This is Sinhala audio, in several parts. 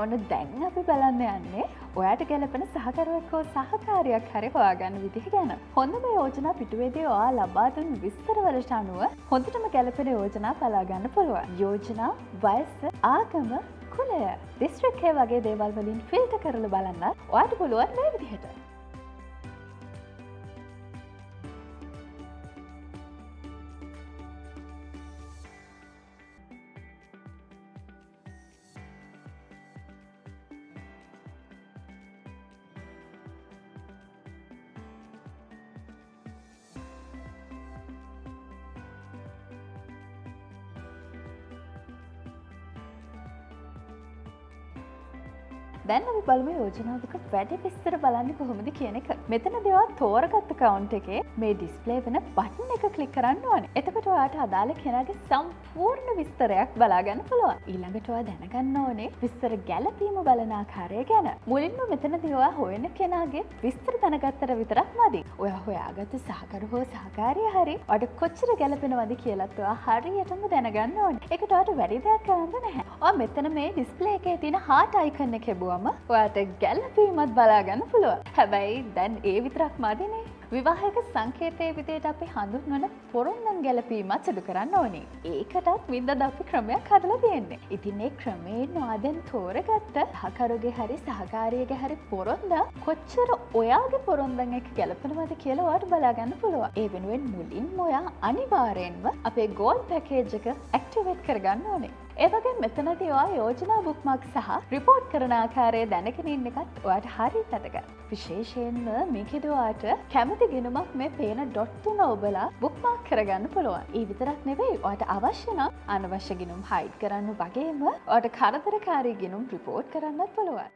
ඔන්න දැන් අපි බලන්න යන්නේ ඔයාට ගැලපෙන සහකරුවෙක් හෝ සහකාරියක් හරි හොයාගන්න විදිහ ගැන. හොඳම යෝජනා පිටුවේදී ඔයා ලබා දුන් විස්තරවලට අනුව හොඳටම ගැලපෙන යෝජනා බලා ගන්න පුළුවන්. යෝජනා, වයස, ආගම, කුලය, දිස්ත්‍රික්කය වගේ දේවල් වලින් ෆිල්ටර් කරලා බලන්න ඔයාට පුළුවන් මේ විදිහට. දැන් අපි බලමු යෝජනාවක වැඩි විස්තර බලන්නේ කොහොමද කියන එක. මෙතනදී ඔයා තෝරගත්ත account එකේ මේ display වෙන button එක click කරන්න ඕනේ. එතකොට ඔයාට අදාළ කෙනාගේ සම්පූර්ණ විස්තරයක් බලා ගන්න පුළුවන්. ඊළඟට ඔයා දැනගන්න ඕනේ විස්තර ගැලපීම බලන ආකාරය ගැන. මුලින්ම මෙතනදී ඔයා හොයන කෙනාගේ විස්තර දැනගත්තට විතරක් මදි. ඔයා හොයාගත්ත සහකරු හෝ සහකාරිය හරි ඔයාට කොච්චර ගැලපෙනවද කියලාත් ඔයා හරියටම දැනගන්න ඕනේ. ඒකට ඔයාට වැඩි දෙයක් කරන්න නැහැ. ඔයා මෙතන මේ display එකේ තියෙන heart icon එක එබුවා ඔයාට ගැලපීමත් බලාගන්න පුළුවන්. හැබැයි දැන් ඒ විතරක් මදිනේ. විවාහයක සංකේතයේ විදිහට අපි හඳුන්වන පොරොන්දම් ගැලපීමත් සිදු කරන්න ඕනේ. ඒකටත් වින්දද අපි ක්‍රමයක් හදලා තියෙන්නේ. ඉතින් මේ ක්‍රමයෙන් ඔයා දැන් තෝරගත්ත සහකරුගේ හරි සහකාරියගේ හරි පොරොන්දම් කොච්චර ඔයාගේ පොරොන්දම් එක්ක ගැලපෙනවද කියලා ඔයාට බලාගන්න පුළුවන්. ඒ වෙනුවෙන් මුලින්ම ඔයා අනිවාර්යෙන්ම අපේ gold package එක activate කරගන්න ඕනේ. ඒ වගේ මෙතනදී ඔයා යෝජනා bookmark සහ report කරන ආකාරය දැනගෙන ඉන්න එකත් ඔයාට හරිය වැදගත්. විශේෂයෙන්ම මේකෙදී ඔයාට කැමති ගිණුමක් මේ පේන ඩොට් තුන ඔබලා bookmark කරගන්න පුළුවන්. ඒ විතරක් නෙවෙයි ඔයාට අවශ්‍ය නම් අනවශ්‍ය ගිණුම් hide කරන්න වගේම ඔයාට කරදරකාරී ගිණුම් report කරන්නත් පුළුවන්.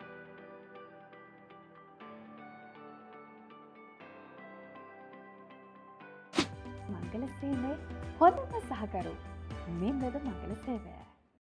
මංගල සේනයේ හොඳම සහකරු මින්දද මංගල සේවය.